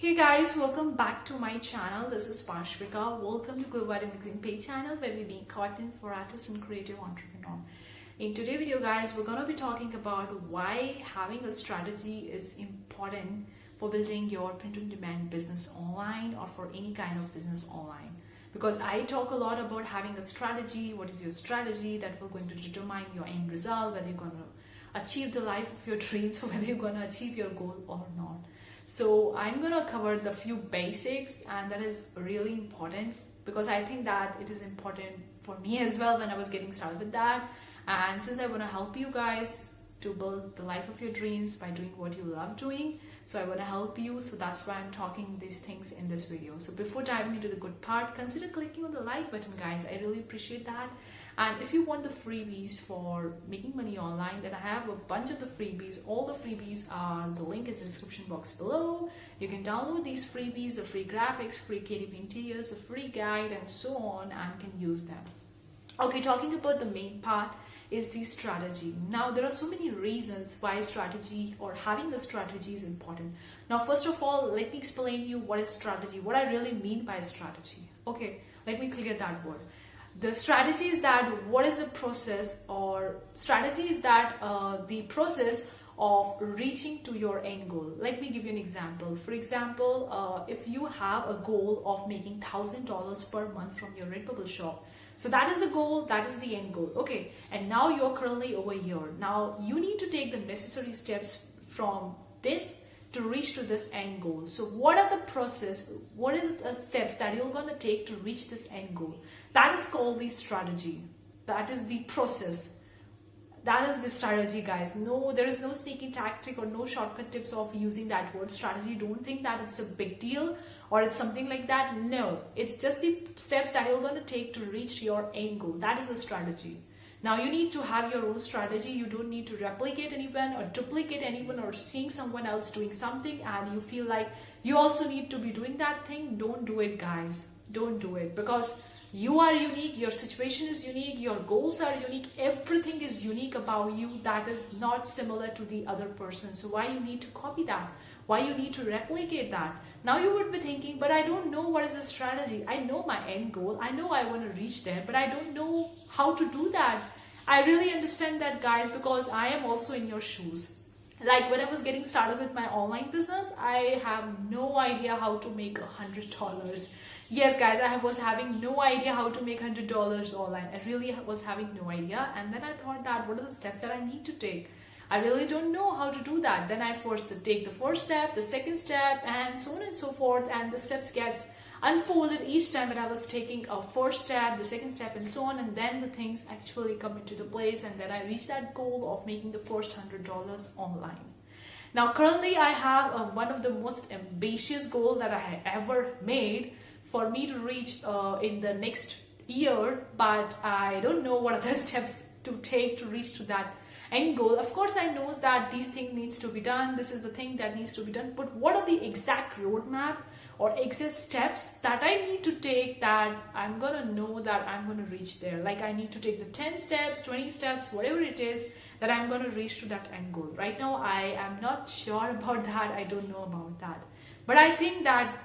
Hey guys, welcome back to my channel. This is Pashvika. Welcome to GLOBO Magazine page channel where we make content for artists and creative entrepreneur. In today's video guys, we're going to be talking about why having a strategy is important for building your print-on-demand business online or for any kind of business online. Because I talk a lot about having a strategy. What is your strategy that will going to determine your end result, whether you're going to achieve the life of your dreams or whether you're going to achieve your goal or not. So I'm going to cover the few basics, and that is really important because I think that it is important for me as well when I was getting started with that. And since I want to help you guys to build the life of your dreams by doing what you love doing, so I want to help you. So that's why I'm talking these things in this video. So before diving into the good part, consider clicking on the like button guys. I really appreciate that. And if you want the freebies for making money online, then I have a bunch of the freebies. All the freebies are, the link is in the description box below. You can download these freebies, the free graphics, free KDP interiors, a free guide and so on, and can use them. Okay, talking about the main part is the strategy. Now there are so many reasons why strategy or having a strategy is important. Now first of all, let me explain you what is strategy, what I really mean by strategy. Okay, let me clear that word. The strategy is that what is the process, or strategy is that the process of reaching to your end goal. Let me give you an example. For example, if you have a goal of making $1,000 per month from your Redbubble shop, so that is the goal, that is the end goal. Okay, and now you're currently over here. Now you need to take the necessary steps from this to reach to this end goal. So what are the process, what is the steps that you're going to take to reach this end goal? That is called the strategy. That is the process. That is the strategy guys. No, there is no sneaky tactic or no shortcut tips of using that word strategy. Don't think that it's a big deal or it's something like that. No, it's just the steps that you're going to take to reach your end goal. That is a strategy. Now you need to have your own strategy. You don't need to replicate anyone or duplicate anyone or seeing someone else doing something and you feel like you also need to be doing that thing. Don't do it guys. Don't do it, because you are unique, your situation is unique, your goals are unique, everything is unique about you that is not similar to the other person. So why you need to copy that? Why you need to replicate that? Now you would be thinking, but I don't know what is a strategy. I know my end goal. I know I want to reach there, but I don't know how to do that. I really understand that guys, because I am also in your shoes. Like when I was getting started with my online business, I have no idea how to make $100. Yes guys, I was having no idea how to make $100 online. I really was having no idea. And then I thought that what are the steps that I need to take? I really don't know how to do that. Then I forced to take the first step, the second step, and so on and so forth. And the steps gets unfolded each time that I was taking a first step, the second step, and so on. And then the things actually come into the place. And then I reached that goal of making the first $100 online. Now currently I have one of the most ambitious goal that I ever made for me to reach in the next year, but I don't know what are the steps to take to reach to that end goal. Of course I know that these things needs to be done, this is the thing that needs to be done, but what are the exact roadmap or exact steps that I need to take that I'm gonna know that I'm gonna reach there? Like I need to take the 10 steps, 20 steps, whatever it is that I'm gonna reach to that end goal. Right now I am not sure about that, I don't know about that, but I think that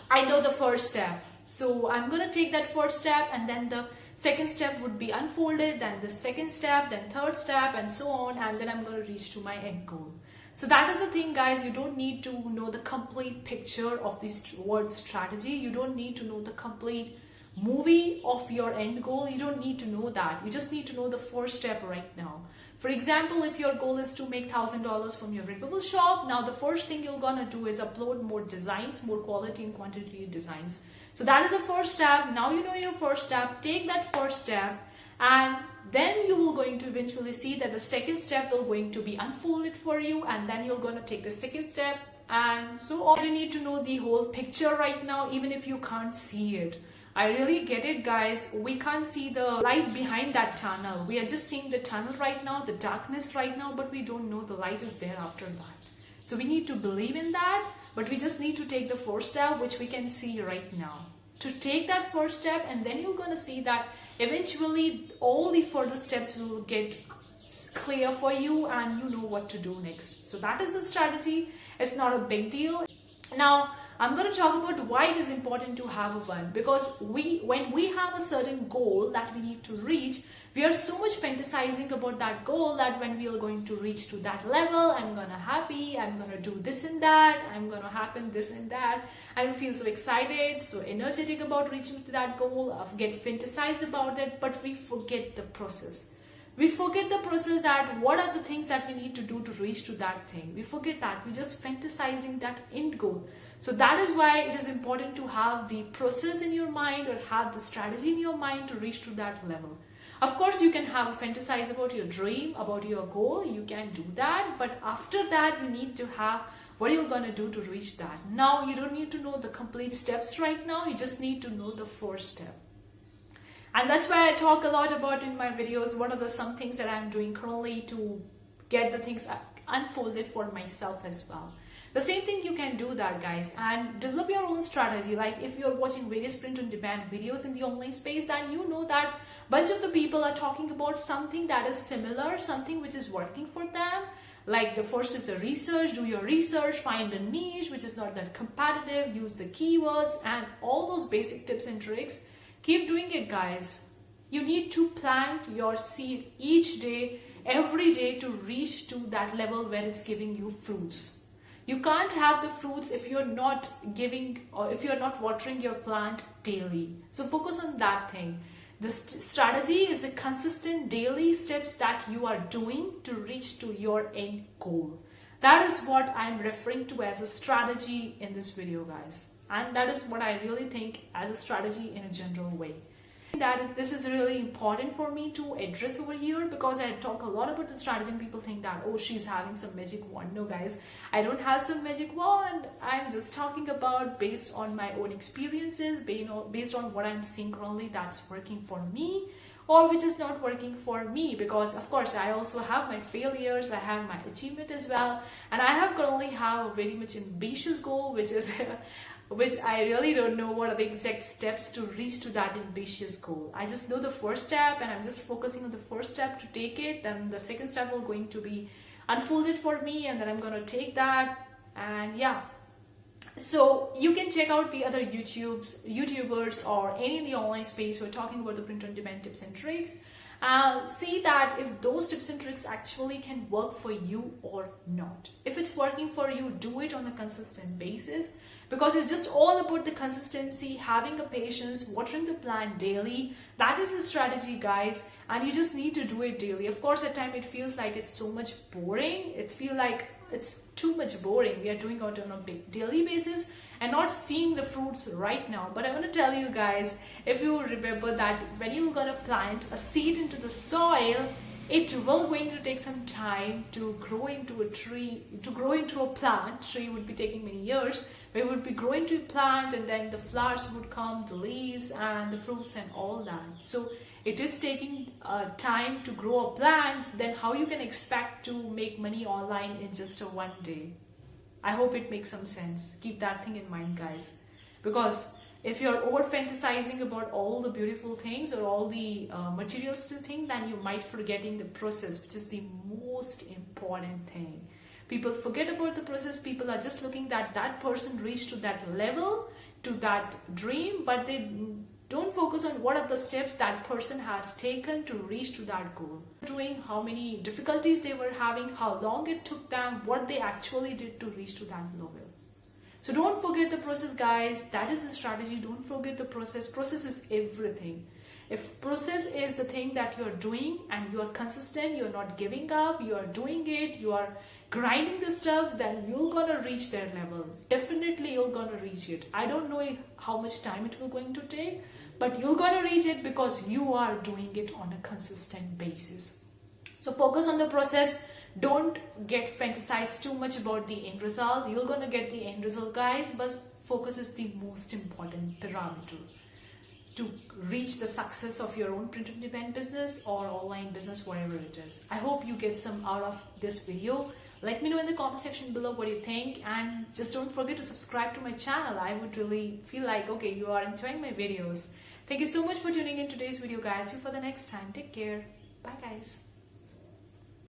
I know the first step. So I'm going to take that first step, and then the second step would be unfolded, then the second step, then third step, and so on, and then I'm going to reach to my end goal. So that is the thing guys, you don't need to know the complete picture of this word strategy. You don't need to know the complete movie of your end goal. You don't need to know that. You just need to know the first step right now. For example, if your goal is to make $1,000 from your Redbubble shop, now the first thing you're gonna do is upload more designs, more quality and quantity designs. So that is the first step. Now you know your first step. Take that first step, and then you will going to eventually see that the second step will going to be unfolded for you, and then you're gonna take the second step, and so on. You need to know the whole picture right now, even if you can't see it. I really get it guys, we can't see the light behind that tunnel. We are just seeing the tunnel right now, the darkness right now, but we don't know the light is there after that. So we need to believe in that, but we just need to take the first step, which we can see right now. To take that first step, and then you're gonna see that eventually all the further steps will get clear for you and you know what to do next. So that is the strategy. It's not a big deal. Now I'm going to talk about why it is important to have one, because when we have a certain goal that we need to reach, we are so much fantasizing about that goal that when we are going to reach to that level, I'm gonna happy, I'm gonna do this and that, I'm gonna happen this and that, and feel so excited, so energetic about reaching to that goal, get fantasized about it, but we forget the process. We forget the process, that what are the things that we need to do to reach to that thing. We forget that. We're just fantasizing that end goal. So that is why it is important to have the process in your mind, or have the strategy in your mind to reach to that level. Of course, you can have a fantasize about your dream, about your goal. You can do that. But after that, you need to have what you're going to do to reach that. Now, you don't need to know the complete steps right now. You just need to know the first step. And that's why I talk a lot about in my videos, what are some things that I'm doing currently to get the things unfolded for myself as well. The same thing, you can do that, guys, and develop your own strategy. Like if you're watching various print-on-demand videos in the online space, then you know that bunch of the people are talking about something that is similar, something which is working for them. Like the first is the research, do your research, find a niche which is not that competitive, use the keywords and all those basic tips and tricks. Keep doing it, guys. You need to plant your seed each day, every day, to reach to that level where it's giving you fruits. You can't have the fruits if you're not giving, or if you're not watering your plant daily. So focus on that thing. The strategy is the consistent daily steps that you are doing to reach to your end goal. That is what I'm referring to as a strategy in this video, guys. And that is what I really think as a strategy in a general way. That this is really important for me to address over here, because I talk a lot about the strategy and people think that, oh, she's having some magic wand. No, guys, I don't have some magic wand. I'm just talking about based on my own experiences, based on what I'm seeing currently that's working for me, or which is not working for me. Because of course I also have my failures, I have my achievement as well, and I have currently have a very much ambitious goal, which is which I really don't know what are the exact steps to reach to that ambitious goal. I just know the first step, and I'm just focusing on the first step to take it. Then the second step will going to be unfolded for me, and then I'm going to take that. And yeah, so you can check out the other YouTubers or any in the online space who are talking about the print-on-demand tips and tricks. See that if those tips and tricks actually can work for you or not. If it's working for you, do it on a consistent basis, because it's just all about the consistency, having a patience, watering the plant daily. That is the strategy, guys, and you just need to do it daily. Of course, at times it feels like it's so much boring. It feels like it's too much boring. We are doing it on a daily basis and not seeing the fruits right now. But I want to tell you guys, if you remember that when you're gonna plant a seed into the soil, it will going to take some time to grow into a tree, to grow into a plant. Tree would be taking many years, but it would be growing to a plant, and then the flowers would come, the leaves and the fruits and all that. So it is taking time to grow a plant. Then how you can expect to make money online in just one day? I hope it makes some sense. Keep that thing in mind, guys, because if you're over fantasizing about all the beautiful things or all the materialistic thing, then you might forgetting the process, which is the most important thing. People forget about the process. People are just looking that that person reached to that level, to that dream, but they don't focus on what are the steps that person has taken to reach to that goal. Doing how many difficulties they were having, how long it took them, what they actually did to reach to that level. So don't forget the process, guys. That is the strategy. Don't forget the process. Process is everything. If process is the thing that you're doing and you are consistent, you're not giving up, you are doing it, you are grinding the stuff, then you're gonna reach their level. Definitely you're gonna reach it. I don't know how much time it will going to take, but you're gonna reach it because you are doing it on a consistent basis. So focus on the process. Don't get fantasized too much about the end result. You're gonna get the end result, guys, but focus is the most important parameter to reach the success of your own print-on-demand business or online business, whatever it is. I hope you get some out of this video. Let me know in the comment section below what you think, and just don't forget to subscribe to my channel. I would really feel like, okay, you are enjoying my videos. Thank you so much for tuning in today's video, guys. See you for the next time. Take care. Bye, guys.